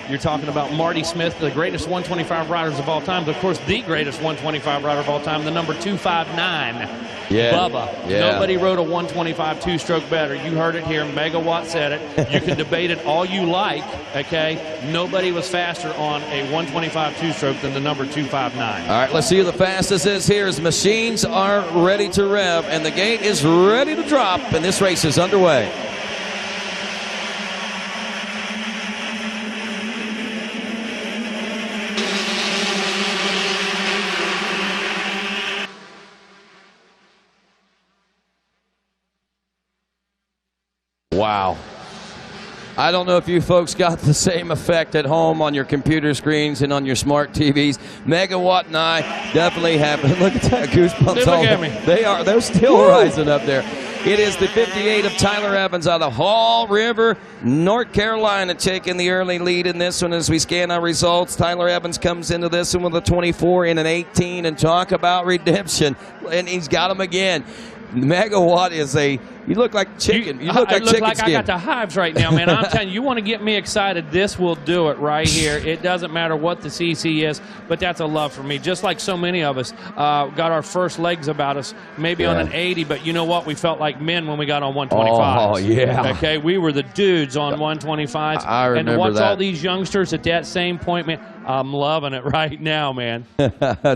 You're talking about Marty Smith, the greatest 125 riders of all time. But of course, the greatest 125 rider of all time, the number 259. Yeah. Bubba. Yeah. Nobody rode a 125 two-stroke better. You heard it here. Megawatt said it. You can debate it all you like, okay? Nobody was faster on a 125 two-stroke than the number 259. All right, let's see who the fastest is here as machines are ready to rev, and the gate is ready to drop, and this race is underway. Wow. I don't know if you folks got the same effect at home on your computer screens and on your smart TVs. Megawatt and I definitely have. Look at that, goosebumps. Look at me. They're still rising up there. It is the 58 of Tyler Evans out of Hall River, North Carolina, taking the early lead in this one as we scan our results. Tyler Evans comes into this one with a 24 and an 18, and talk about redemption. And he's got him again. Megawatt is you look like chicken. You look like chicken like skin. I got the hives right now, man. I'm telling you, you want to get me excited, this will do it right here. It doesn't matter what the CC is, but that's a love for me. Just like so many of us got our first legs about us, maybe on an 80, but you know what? We felt like men when we got on 125. Oh, yeah. Okay, we were the dudes on 125s. I remember and to watch that. all these youngsters at that same point, man, I'm loving it right now, man.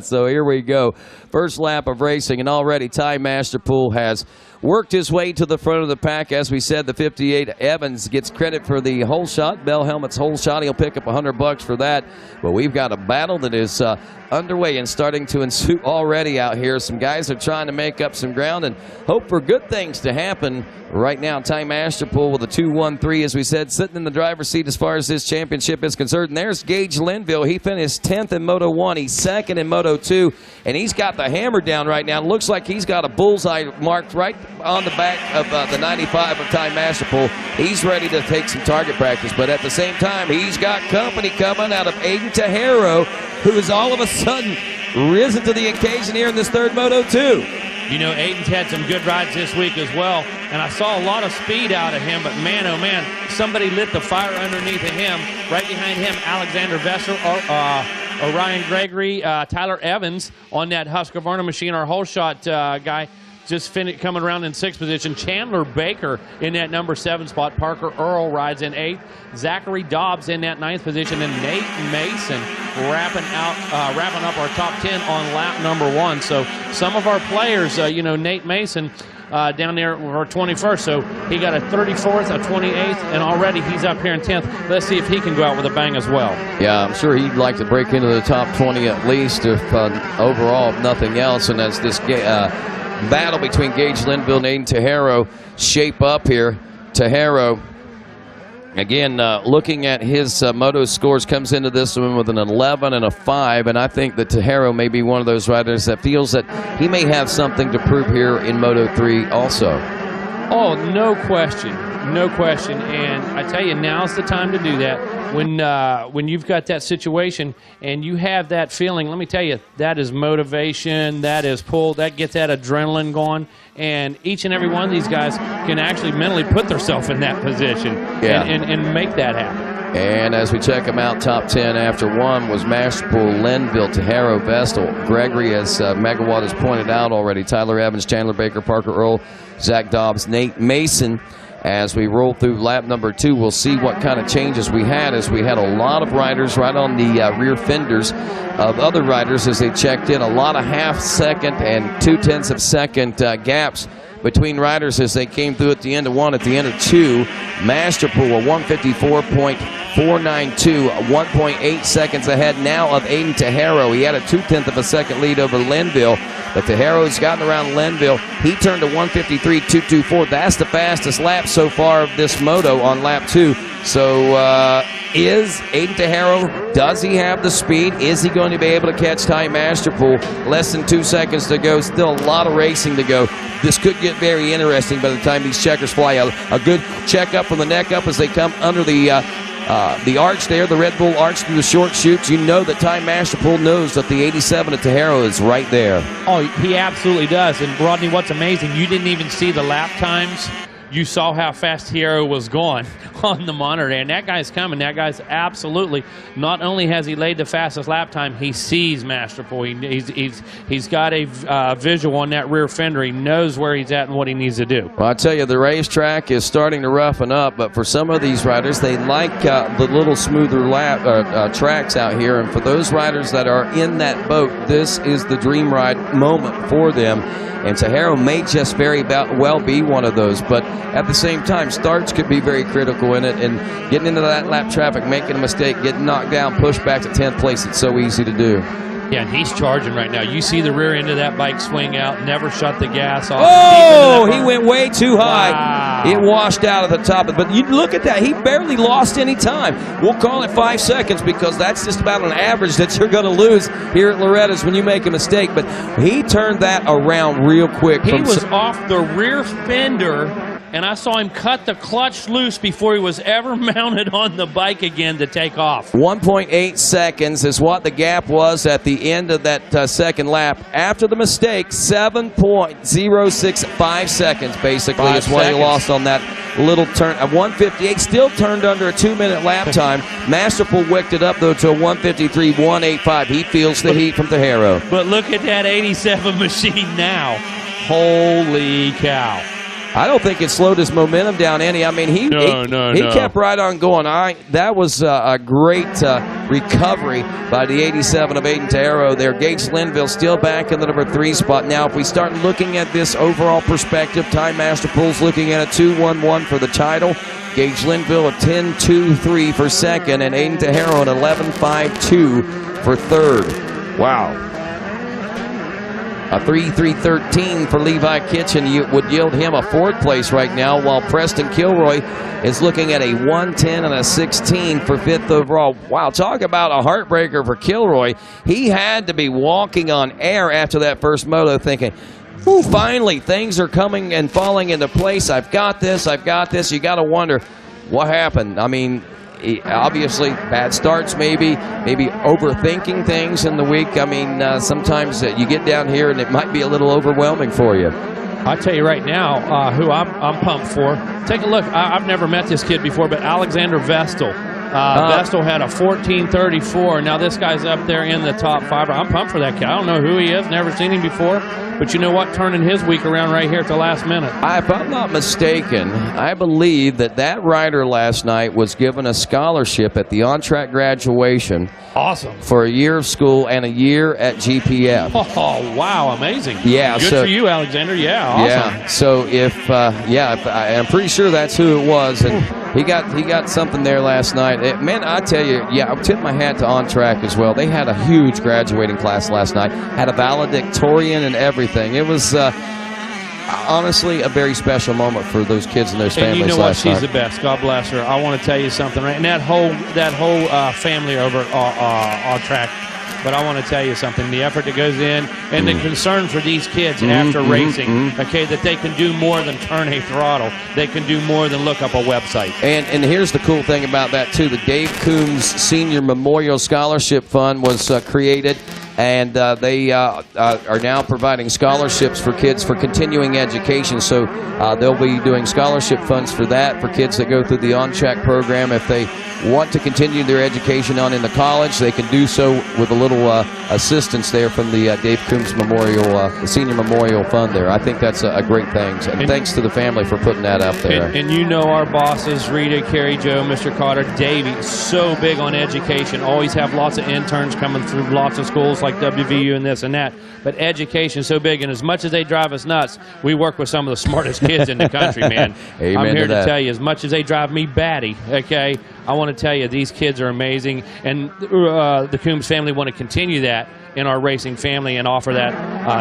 So here we go. First lap of racing, and already Ty Masterpool has worked his way to the front of the pack. As we said, the 58 Evans gets credit for the hole shot. Bell Helmet's hole shot. He'll pick up $100 for that. But we've got a battle that is underway and starting to ensue already out here. Some guys are trying to make up some ground and hope for good things to happen. Right now, Ty Masterpool with a 2-1-3, as we said, sitting in the driver's seat as far as this championship is concerned. And there's Gage Linville. He finished 10th in Moto 1. He's 2nd in Moto 2. And he's got the hammer down right now. Looks like he's got a bullseye marked right on the back of the 95 of Ty Masterpool. He's ready to take some target practice. But at the same time, he's got company coming out of Aiden Tejero, who has all of a sudden risen to the occasion here in this third Moto 2. You know, Aiden's had some good rides this week as well, and I saw a lot of speed out of him, but man, oh man, somebody lit the fire underneath of him. Right behind him, Alexander Vestal, Orion Gregory, Tyler Evans on that Husqvarna machine, our hole shot guy, just coming around in 6th position. Chandler Baker in that number 7 spot. Parker Earl rides in 8th. Zachary Dobbs in that 9th position, and Nate Mason wrapping up our top 10 on lap number 1. So some of our players, you know, Nate Mason down there for 21st, so he got a 34th, a 28th, and already he's up here in 10th. Let's see if he can go out with a bang as well. Yeah, I'm sure he'd like to break into the top 20 at least, if overall, if nothing else. And as this battle between Gage Linville and Aiden Tejero shape up here, Tejero, again, looking at his moto scores, comes into this one with an 11 and a 5, and I think that Tejero may be one of those riders that feels that he may have something to prove here in Moto 3 also. Oh, no question. No question. And I tell you, now's the time to do that. When you've got that situation and you have that feeling, let me tell you, that is motivation, that is pull, that gets that adrenaline going. And each and every one of these guys can actually mentally put themselves in that position and make that happen. And as we check them out, top 10 after 1 was Masterpool, Linville, Tejero, Vestal, Gregory, as Megawatt has pointed out already, Tyler Evans, Chandler Baker, Parker Earl, Zach Dobbs, Nate Mason. As we roll through lap number 2, we'll see what kind of changes we had, as we had a lot of riders right on the rear fenders of other riders as they checked in. A lot of half-second and 0.2 of second gaps between riders as they came through at the end of 1, at the end of 2. Masterpool, a 154.492, 1.8 seconds ahead now of Aiden Tejero. He had a 0.2 of a second lead over Linville, but Tejero's gotten around Linville. He turned to 153.224. That's the fastest lap so far of this moto on lap 2. So is Aiden Tejero, does he have the speed? Is he going to be able to catch Ty Masterpool? Less than 2 seconds to go. Still a lot of racing to go. This could get very interesting by the time these checkers fly out. A good check up from the neck up as they come under the arch there, the Red Bull arch through the short chutes. You know that Ty Masterpool knows that the 87 of Tejero is right there. Oh, he absolutely does. And Rodney, what's amazing, you didn't even see the lap times you saw how fast Hierro was going on the monitor, and that guy's coming. That guy's absolutely, not only has he laid the fastest lap time, he sees Masterful. He's got a visual on that rear fender. He knows where he's at and what he needs to do. Well, I tell you, the racetrack is starting to roughen up, but for some of these riders, they like the little smoother tracks out here, and for those riders that are in that boat, this is the dream ride moment for them. And Hierro may just very well be one of those, but at the same time, starts could be very critical in it, and getting into that lap traffic, making a mistake, getting knocked down, pushed back to 10th place, it's so easy to do. Yeah, and he's charging right now. You see the rear end of that bike swing out, never shut the gas off. Oh, he went way too high. Wow. It washed out at the top. But you look at that. He barely lost any time. We'll call it 5 seconds because that's just about an average that you're going to lose here at Loretta's when you make a mistake. But he turned that around real quick. He was off the rear fender, and I saw him cut the clutch loose before he was ever mounted on the bike again to take off. 1.8 seconds is what the gap was at the end of that second lap. After the mistake, 7.065 seconds basically is what he lost on that little turn. A 158 still turned under a 2-minute lap time. Masterful wicked it up though to a 153.185. He feels the heat from Hierro. But look at that 87 machine now. Holy cow. I don't think it slowed his momentum down any. I mean, he kept right on going. That was a great recovery by the 87 of Aiden Hierro there. Gage Linville still back in the number 3 spot. Now, if we start looking at this overall perspective, Time Master Pool's looking at a 2-1-1 for the title. Gage Linville a 10-2-3 for second, and Aiden Hierro an 11-5-2 for third. Wow. A 3-3-13 for Levi Kitchen would yield him a 4th place right now, while Preston Kilroy is looking at a 110 and a 16 for 5th overall. Wow, talk about a heartbreaker for Kilroy. He had to be walking on air after that first moto thinking, ooh, finally, things are coming and falling into place. I've got this, I've got this. You got to wonder what happened. I mean, obviously bad starts, maybe overthinking things in the week. I mean, sometimes you get down here and it might be a little overwhelming for you. I'll tell you right now who I'm pumped for. Take a look. I've never met this kid before, but Alexander Vestal. Vestal had a 14:34. Now this guy's up there in the top 5. I'm pumped for that kid. I don't know who he is. Never seen him before. But you know what? Turning his week around right here at the last minute. If I'm not mistaken, I believe that rider last night was given a scholarship at the on-track graduation. Awesome. For a year of school and a year at GPF. Oh, wow. Amazing. Yeah. Good for you, Alexander. Yeah, awesome. Yeah. So I'm pretty sure that's who it was. And he got something there last night. Man, I tell you, I'll tip my hat to On Track as well. They had a huge graduating class last night. Had a valedictorian and everything. It was honestly a very special moment for those kids and those families. And you know what? She's the best. God bless her. I want to tell you something, right? And that whole family over On Track. But I want to tell you something. The effort that goes in and the concern for these kids after racing, okay, that they can do more than turn a throttle. They can do more than look up a website. And here's the cool thing about that, too. The Dave Coombs Senior Memorial Scholarship Fund was created. And they are now providing scholarships for kids for continuing education. So they'll be doing scholarship funds for that, for kids that go through the On-Track program. If they want to continue their education on into college, they can do so with a little assistance there from the Dave Coombs Memorial, Senior Memorial Fund there. I think that's a great thing. And thanks to the family for putting that up there. And you know our bosses, Rita, Carrie, Joe, Mr. Carter, Davey, so big on education. Always have lots of interns coming through lots of schools like WVU and this and that. But education is so big, and as much as they drive us nuts, we work with some of the smartest kids in the country, man. Amen. I'm here to tell you, as much as they drive me batty, okay, I want to tell you, these kids are amazing, and the Coombs family want to continue that in our racing family and offer that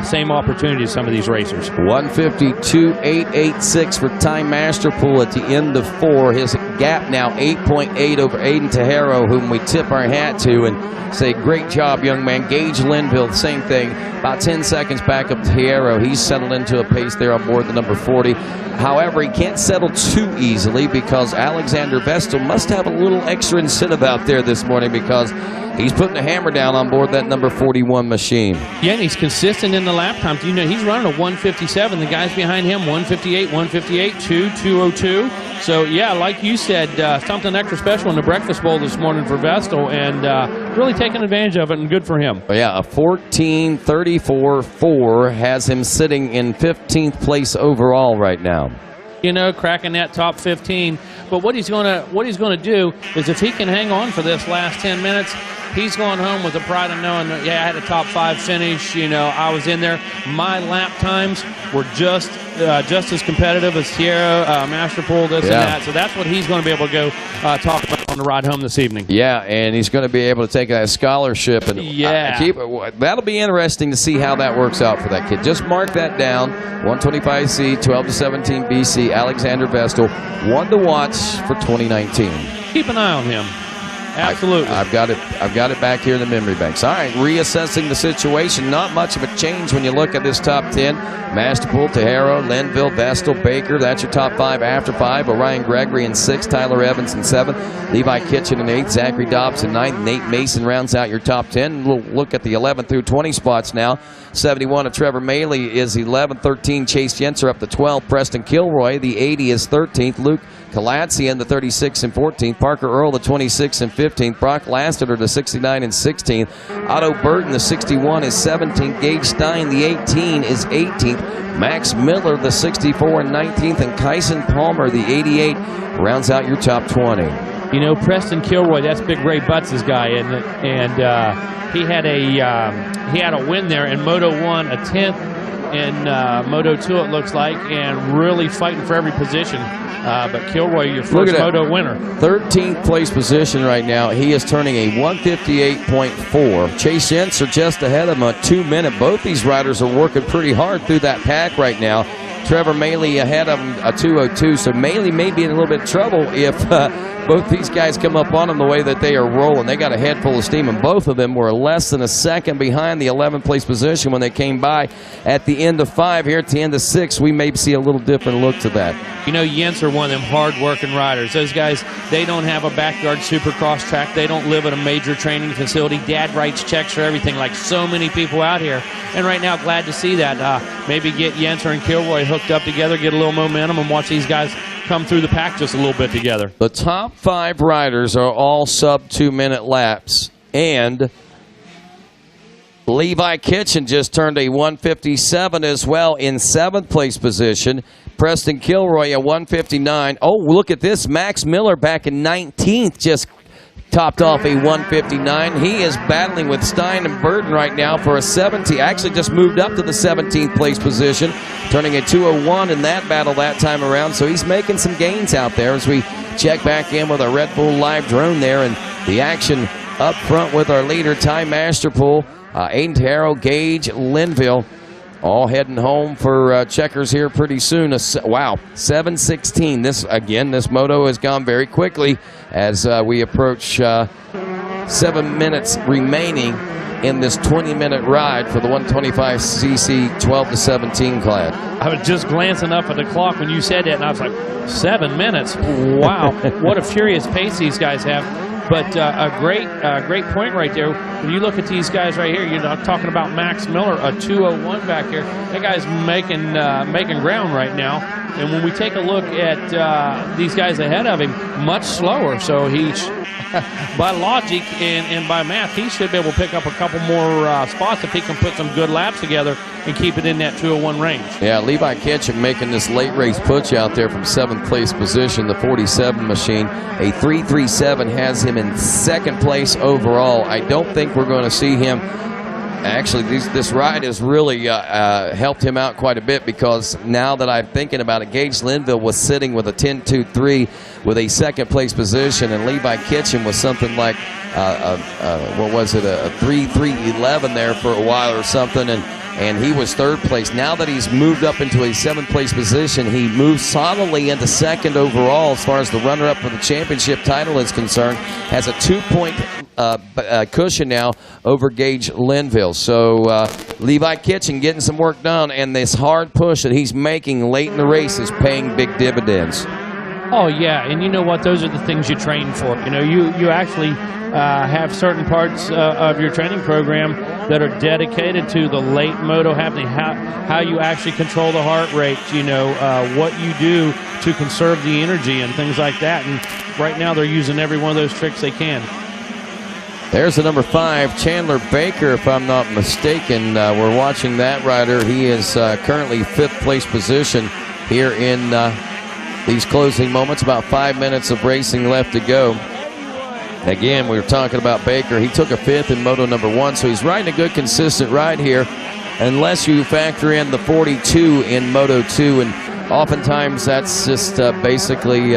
same opportunity to some of these racers. 152.886 for Time Master Pool at the end of 4. His gap now 8.8 over Aiden Hierro, whom we tip our hat to and say, great job, young man. Gage Linville, same thing. About 10 seconds back up to Hierro. He's settled into a pace there on board the number 40. However, he can't settle too easily because Alexander Vestal must have a little extra incentive out there this morning because he's putting the hammer down on board that number 41. 71 machine. Yeah, and he's consistent in the lap times. You know, he's running a 157. The guys behind him, 158, 158, 202. So, yeah, like you said, something extra special in the breakfast bowl this morning for Vestal, and really taking advantage of it, and good for him. Yeah, a 14:34.4 has him sitting in 15th place overall right now. You know, cracking that top 15. But what he's gonna do is, if he can hang on for this last 10 minutes, he's going home with the pride of knowing that, yeah, I had a top 5 finish. You know, I was in there. My lap times were just as competitive as Sierra, Masterpool, this and that. So that's what he's going to be able to go talk about on the ride home this evening. Yeah, and he's going to be able to take that scholarship. And that'll be interesting to see how that works out for that kid. Just mark that down. 125C, 12 to 17 BC, Alexander Vestal, one to watch for 2019. Keep an eye on him. Absolutely. I've got it back here in the memory banks. All right, reassessing the situation. Not much of a change when you look at this top 10. Masterpool, Tejero, Linville, Vestal, Baker. That's your top 5 after 5. Orion Gregory in 6th. Tyler Evans in 7th. Levi Kitchen in 8th. Zachary Dobbs in 9th. Nate Mason rounds out your top 10. We'll look at the 11 through 20 spots now. 71 of Trevor Maley is 11th. 13 Chase Yenser up to 12. Preston Kilroy, the 80, is 13th. Luke Kalatzian, the 36 and 14th. Parker Earl, the 26 and 15th. Brock Lassiter, the 69 and 16th. Otto Burton, the 61, is 17th. Gage Stein, the 18, is 18th. Max Miller, the 64 and 19th. And Kyson Palmer, the 88, rounds out your top 20. You know, Preston Kilroy, that's Big Ray Butts' guy, isn't it? And he had a win there in Moto 1, a 10th in Moto 2, it looks like, and really fighting for every position. But Kilroy, your first Moto winner. 13th place position right now. He is turning a 158.4. Chase Yenser just ahead of him, a 2-minute. Both these riders are working pretty hard through that pack right now. Trevor Maley ahead of him, a 2:02. So Maley may be in a little bit of trouble if both these guys come up on him the way that they are rolling. They got a head full of steam, and both of them were less than a second behind the 11th place position when they came by at the end of 5. Here at the end of 6, we may see a little different look to that. You know, Yenser, one of them hard-working riders. Those guys, they don't have a backyard supercross track. They don't live at a major training facility. Dad writes checks for everything, like so many people out here. And right now, glad to see that. Maybe get Yenser and Kilroy hooked up together, get a little momentum, and watch these guys come through the pack just a little bit together. The top 5 riders are all sub-2-minute laps. And Levi Kitchen just turned a 157 as well in 7th place position. Preston Kilroy at 159. Oh, look at this. Max Miller back in 19th just topped off a 159. He is battling with Stein and Burton right now for a 70. Actually just moved up to the 17th place position, turning a 2:01 in that battle that time around. So he's making some gains out there as we check back in with our Red Bull Live drone there, and the action up front with our leader, Ty Masterpool, Aiden Tejero, Gage, Linville, all heading home for checkers here pretty soon. Wow, 7:16. This moto has gone very quickly as we approach 7 minutes remaining in this 20-minute ride for the 125cc 12 to 17 clad. I was just glancing up at the clock when you said that, and I was like, 7 minutes? Wow, what a furious pace these guys have. But a great point right there. When you look at these guys right here, you're talking about Max Miller, a 2:01 back here. That guy's making ground right now. And when we take a look at these guys ahead of him, much slower. So he's, by logic and by math, he should be able to pick up a couple more spots if he can put some good laps together and keep it in that 2:01 range. Yeah, Levi Kitchen making this late race push out there from 7th place position, the 47 machine. A 3:37 has him in 2nd place overall. I don't think we're going to see him. Actually, this ride has really helped him out quite a bit, because now that I'm thinking about it, Gage Linville was sitting with a 10.23 with a 2nd place position, and Levi Kitchen was something like, what was it, a 3.11 there for a while or something, and he was 3rd place. Now that he's moved up into a 7th place position, he moves solidly into 2nd overall as far as the runner-up for the championship title is concerned. Has a 2-point cushion now over Gage Linville. So Levi Kitchen getting some work done, and this hard push that he's making late in the race is paying big dividends. Oh, yeah, and you know what? Those are the things you train for. You know, you actually have certain parts of your training program that are dedicated to the late moto happening, how you actually control the heart rate, you know, what you do to conserve the energy and things like that. And right now they're using every one of those tricks they can. There's the number 5, Chandler Baker, if I'm not mistaken. We're watching that rider. He is currently 5th place position here in these closing moments. About 5 minutes of racing left to go. Again, we were talking about Baker. He took a 5th in Moto number 1, so he's riding a good, consistent ride here, unless you factor in the 42 in Moto 2. And oftentimes that's just basically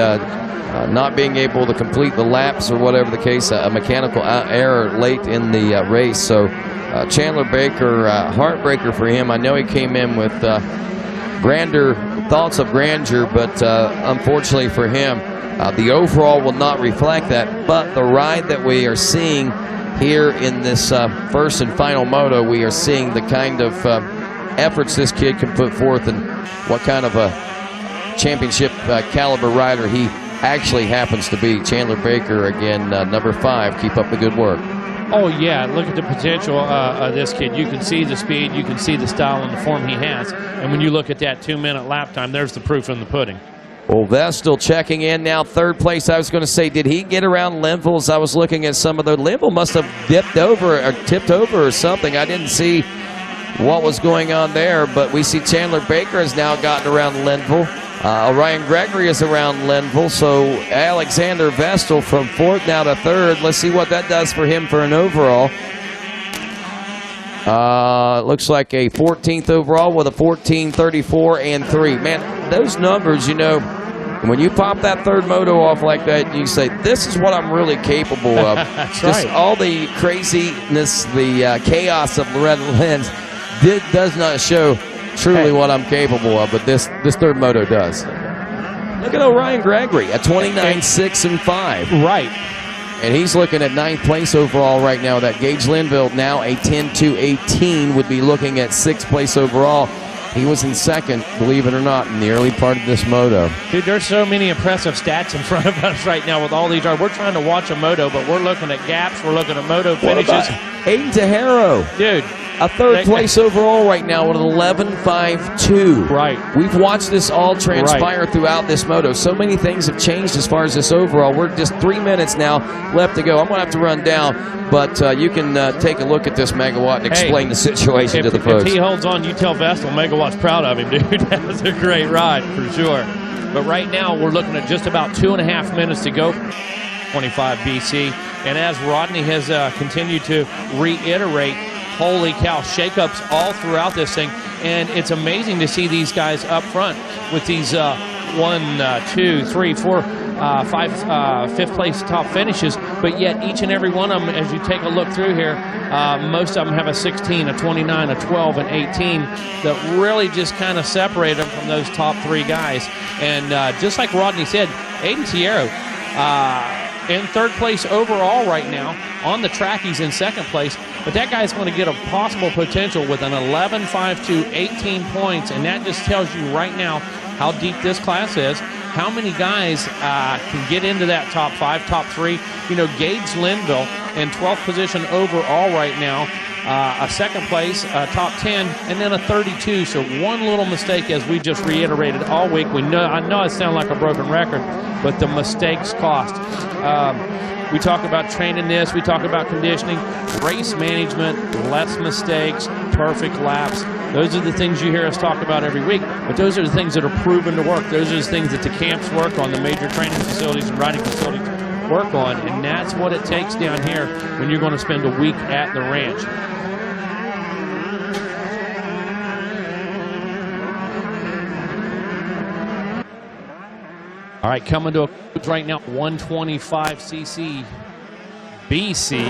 not being able to complete the laps or whatever the case, a mechanical error late in the race. So Chandler Baker, heartbreaker for him. I know he came in with grander thoughts of grandeur, but unfortunately for him, the overall will not reflect that. But the ride that we are seeing here in this first and final moto, we are seeing the kind of efforts this kid can put forth and what kind of a championship caliber rider he actually happens to be. Chandler Baker, again, number 5. Keep up the good work. Oh, yeah. Look at the potential of this kid. You can see the speed. You can see the style and the form he has. And when you look at that 2-minute lap time, there's the proof in the pudding. Well, Vestal checking in now, 3rd place. I was going to say, did he get around Linville? As I was looking at some of the, Linville must have dipped over or tipped over or something. I didn't see what was going on there, but we see Chandler Baker has now gotten around Linville. Ryan Gregory is around Linville, so Alexander Vestal from 4th now to 3rd. Let's see what that does for him for an overall. Looks like a 14th overall with a 14:34 and 3. Man, those numbers, you know, when you pop that 3rd moto off like that, you say, this is what I'm really capable of. That's just right. All the craziness, the chaos of Loretta Lynn does not show truly what I'm capable of, but this 3rd moto does. Look at Ryan Gregory at 29.6 and 5. Right. And he's looking at 9th place overall right now. That Gage Linville, now a 10-2-18, would be looking at 6th place overall. He was in 2nd, believe it or not, in the early part of this moto. Dude, there's so many impressive stats in front of us right now with all these. We're trying to watch a moto, but we're looking at gaps. We're looking at moto finishes. What about Aiden Tejero? Dude. A 3rd place overall right now with an 11.52. Right. We've watched this all transpire throughout this moto. So many things have changed as far as this overall. We're just 3 minutes now left to go. I'm going to have to run down, but you can take a look at this Megawatt and explain the situation to the folks. If he holds on, you tell Vestal Megawatt's proud of him, dude. That's a great ride for sure. But right now, we're looking at just about 2.5 minutes to go. 25 BC. And as Rodney has continued to reiterate, holy cow, shakeups all throughout this thing. And it's amazing to see these guys up front with these 1, 2, 3, 4, 5, 5th place top finishes. But yet each and every one of them, as you take a look through here, most of them have a 16, a 29, a 12, and 18 that really just kind of separate them from those top 3 guys. And just like Rodney said, Aiden Tejero, in 3rd place overall right now. On the track, he's in 2nd place. But that guy's going to get a possible potential with an 11.52, 18 points. And that just tells you right now how deep this class is, how many guys can get into that top 5, top 3. You know, Gage Linville in 12th position overall right now. A 2nd place, top 10, and then a 32. So one little mistake, as we just reiterated all week. I know it sounds like a broken record, but the mistakes cost. We talk about training this. We talk about conditioning, race management, less mistakes, perfect laps. Those are the things you hear us talk about every week, but those are the things that are proven to work. Those are the things that the camps work on, the major training facilities and riding facilities work on, and that's what it takes down here when you're going to spend a week at the ranch. All right, coming to a close right now, 125cc BC.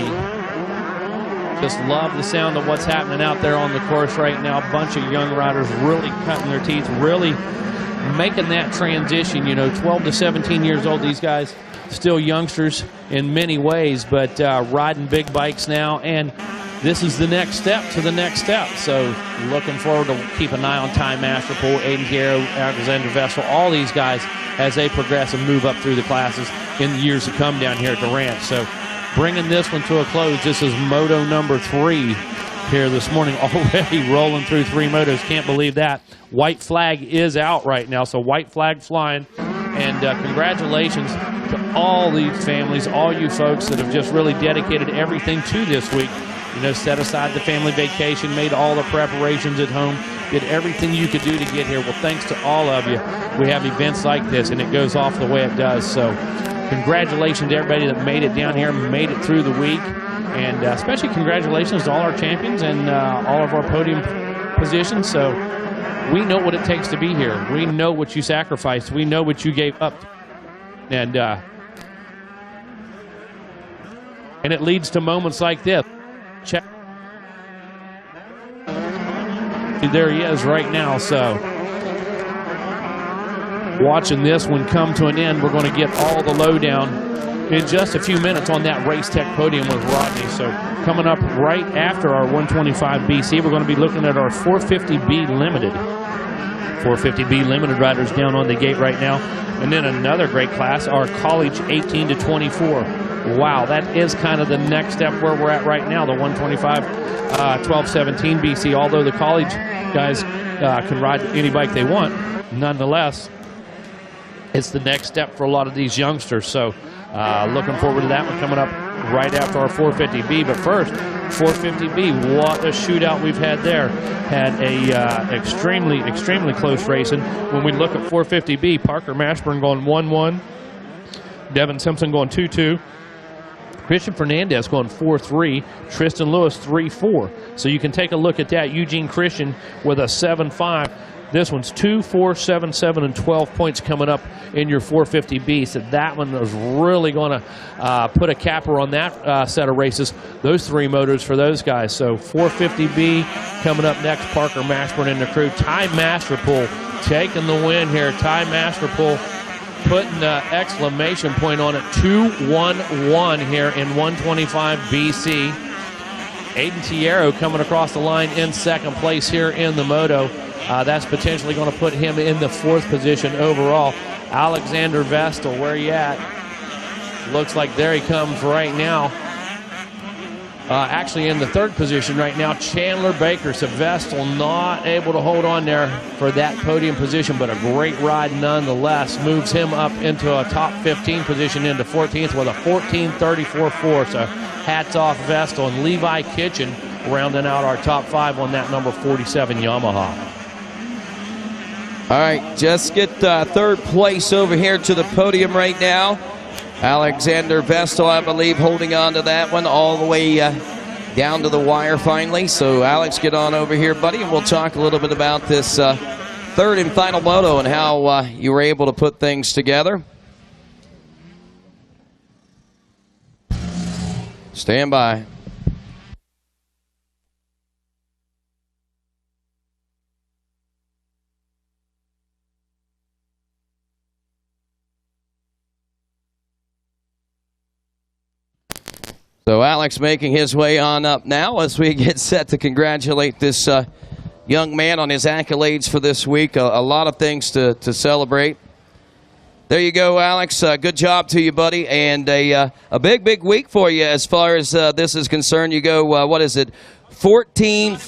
Just love the sound of what's happening out there on the course right now. A bunch of young riders really cutting their teeth, really making that transition. You know, 12 to 17 years old, these guys still youngsters in many ways, but riding big bikes now, and this is the next step to the next step. So looking forward to keep an eye on Time Master Pool, Aiden Tejero, Alexander Vestal, all these guys as they progress and move up through the classes in the years to come down here at the ranch. So bringing this one to a close, this is Moto number 3 here this morning, already rolling through 3 motos. Can't believe that. White flag is out right now, so white flag flying. And congratulations to all these families, all you folks that have just really dedicated everything to this week. You know, set aside the family vacation, made all the preparations at home, did everything you could do to get here. Well, thanks to all of you. We have events like this, and it goes off the way it does. So congratulations to everybody that made it down here, made it through the week. And especially congratulations to all our champions and all of our podium positions. So we know what it takes to be here. We know what you sacrificed. We know what you gave up. And it leads to moments like this. Check. There he is right now. So watching this one come to an end, we're going to get all the lowdown in just a few minutes on that Race Tech podium with Rodney. So coming up right after our 125 BC, we're going to be looking at our 450B Limited. 450B Limited riders down on the gate right now. And then another great class, our college 18 to 24. Wow, that is kind of the next step where we're at right now, the 125, 1217 BC. Although the college guys can ride any bike they want, nonetheless, it's the next step for a lot of these youngsters. So looking forward to that one coming up right after our 450B. But first, 450B, what a shootout we've had there. Had a extremely close racing. When we look at 450B, Parker Mashburn going 1-1, Devin Simpson going 2-2, Christian Fernandez going 4-3, Tristan Lewis 3-4. So you can take a look at that. Eugene Christian with a 7-5. This one's 2, 4, 7, 7, and 12 points coming up in your 450B. So that one is really going to put a capper on that set of races. Those 3 motors for those guys. So 450B coming up next. Parker Mashburn and the crew. Ty Masterpool taking the win here. Ty Masterpool putting the exclamation point on it. 2-1-1 here in 125 BC. Aiden Tiero coming across the line in second place here in the moto. That's potentially going to put him in the 4th position overall. Alexander Vestal, where you at? Looks like there he comes right now. Actually in the 3rd position right now, Chandler Baker. So Vestal not able to hold on there for that podium position, but a great ride nonetheless. Moves him up into a top 15 position into 14th with a 14:34.4. So hats off Vestal, and Levi Kitchen rounding out our top 5 on that number 47 Yamaha. All right, just get 3rd place over here to the podium right now. Alexander Vestal, I believe, holding on to that one all the way down to the wire finally. So, Alex, get on over here, buddy, and we'll talk a little bit about this 3rd and final moto and how you were able to put things together. Stand by. So Alex making his way on up now as we get set to congratulate this young man on his accolades for this week. A lot of things to celebrate. There you go, Alex. Good job to you, buddy. And a big week for you as far as this is concerned. You go, what is it, 14...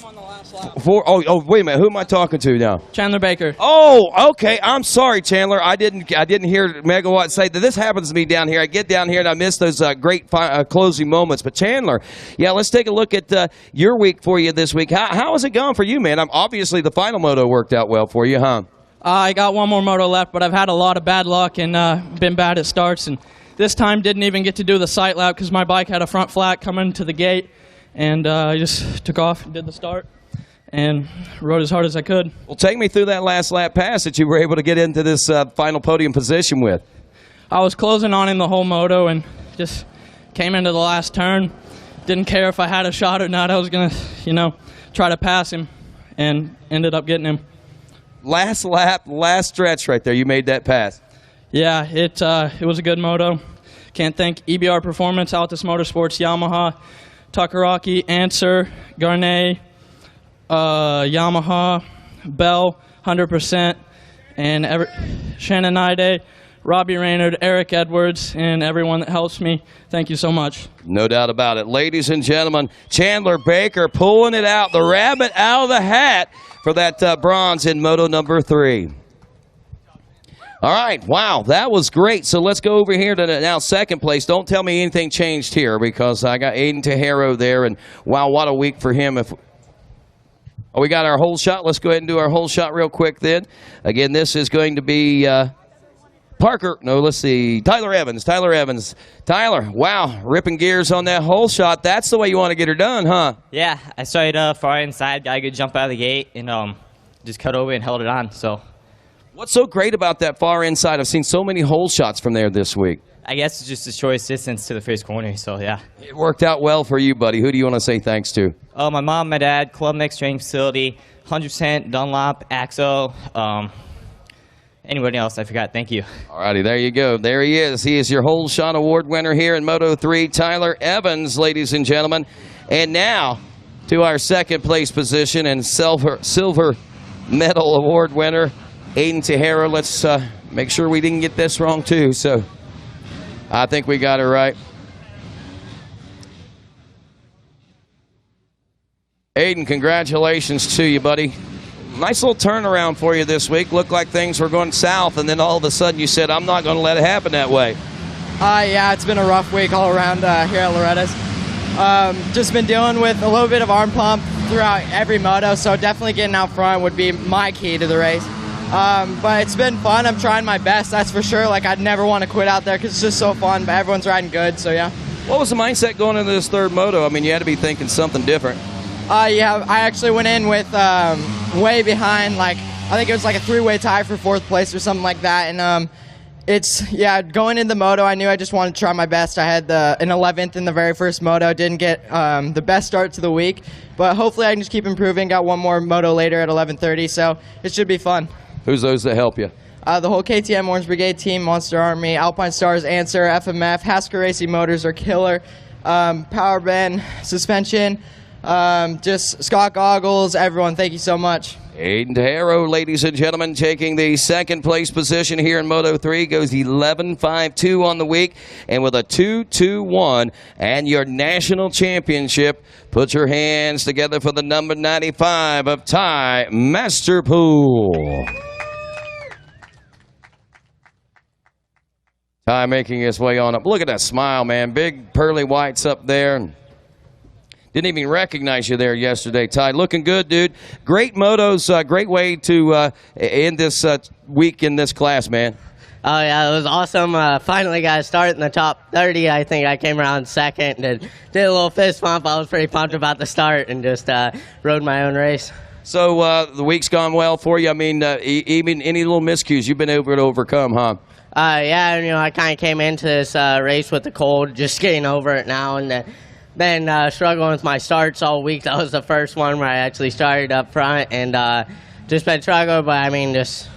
Oh, wait a minute. Who am I talking to now? Chandler Baker. Oh, okay. I'm sorry, Chandler. I didn't hear Megawatt say that. This happens to me down here. I get down here and I miss those great closing moments. But Chandler, yeah, let's take a look at your week for you this week. How has it gone for you, man? Obviously, the final moto worked out well for you, huh? I got one more moto left, but I've had a lot of bad luck and been bad at starts. And this time didn't even get to do the sight lap because my bike had a front flat coming to the gate. And I just took off and did the start and rode as hard as I could. Well, take me through that last lap pass that you were able to get into this final podium position with. I was closing on him the whole moto and just came into the last turn. Didn't care if I had a shot or not. I was going to, try to pass him and ended up getting him. Last lap, last stretch right there, you made that pass. Yeah, it was a good moto. Can't thank EBR Performance, Altus Motorsports, Yamaha, Takaraki, Answer, Garnet, Yamaha, Bell, 100%, and Shannon Ide, Robbie Raynard, Eric Edwards, and everyone that helps me. Thank you so much. No doubt about it. Ladies and gentlemen, Chandler Baker pulling it out, the rabbit out of the hat for that bronze in Moto number 3. All right, wow, that was great. So let's go over here to now second place. Don't tell me anything changed here because I got Aiden Tejero there, and wow, what a week for him. We got our whole shot. Let's go ahead and do our whole shot real quick then. Again, this is going to be Parker. No, let's see. Tyler Evans. Tyler, wow, ripping gears on that whole shot. That's the way you want to get her done, huh? Yeah, I started far inside, got a good jump out of the gate, and just cut over and held it on. So, what's so great about that far inside? I've seen so many hole shots from there this week. I guess it's just the shortest distance to the first corner, so yeah. It worked out well for you, buddy. Who do you want to say thanks to? My mom, my dad, Club Next Training Facility, 100% Dunlop, Axo, anybody else I forgot. Thank you. All righty, there you go. There he is. He is your whole shot award winner here in Moto 3, Tyler Evans, ladies and gentlemen. And now to our second place position and silver medal award winner, Aiden Tejero. Let's make sure we didn't get this wrong too. So I think we got it right. Aiden, congratulations to you, buddy. Nice little turnaround for you this week. Looked like things were going south, and then all of a sudden you said, I'm not going to let it happen that way. Yeah, it's been a rough week all around here at Loretta's. Just been dealing with a little bit of arm pump throughout every moto, so definitely getting out front would be my key to the race. But it's been fun. I'm trying my best, that's for sure. Like, I'd never want to quit out there because it's just so fun, but everyone's riding good, so yeah. What was the mindset going into this third moto? I mean, you had to be thinking something different. Yeah, I actually went in with way behind, like, I think it was like a 3-way tie for 4th place or something like that. And going into the moto, I knew I just wanted to try my best. I had an 11th in the very first moto. Didn't get the best start to the week, but hopefully I can just keep improving. Got one more moto later at 11:30, so it should be fun. Who's those that help you? The whole KTM Orange Brigade team, Monster Army, Alpine Stars, Answer, FMF, Hasker Racing Motors are killer. Power band, suspension. Just Scott Goggles, everyone, thank you so much. Aiden Tejero, ladies and gentlemen, taking the second place position here in Moto 3, goes 11.52 on the week, and with a 2.21 and your national championship. Put your hands together for the number 95 of Ty Masterpool. Ty making his way on up. Look at that smile, man. Big pearly whites up there. Didn't even recognize you there yesterday, Ty. Looking good, dude. Great motos. Great way to end this week in this class, man. Oh, yeah, it was awesome. Finally got a start in the top 30. I think I came around second and did a little fist bump. I was pretty pumped about the start and just rode my own race. So the week's gone well for you. I mean, even any little miscues you've been able to overcome, huh? Yeah, you know, I kind of came into this race with the cold, just getting over it now, and been struggling with my starts all week. That was the first one where I actually started up front, and just been struggling, but I mean, just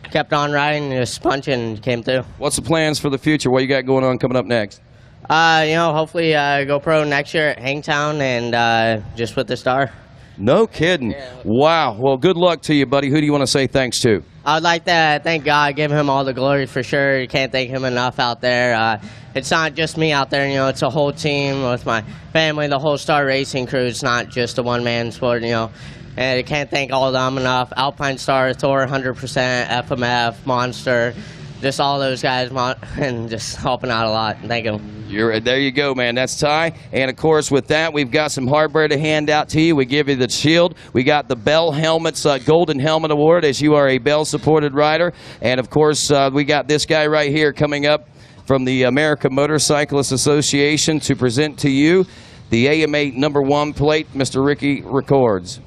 kept on riding and just punching and came through. What's the plans for the future? What you got going on coming up next? You know, hopefully go pro next year at Hangtown and just with the star. No kidding. Yeah. Wow. Well, good luck to you, buddy. Who do you want to say thanks to? I'd like to thank God, give him all the glory for sure. You can't thank him enough out there. It's not just me out there, you know, it's a whole team with my family, the whole Star Racing crew. It's not just a one-man sport, you know. And I can't thank all of them enough. Alpine Star, Thor, 100%, FMF, Monster, just all those guys, and just helping out a lot. Thank them. There you go, man. That's Ty. And, of course, with that, we've got some hardware to hand out to you. We give you the shield. We got the Bell Helmets Golden Helmet Award, as you are a Bell-supported rider. And, of course, we got this guy right here coming up from the American Motorcyclists Association to present to you the AMA #1 plate, Mr. Ricky Records.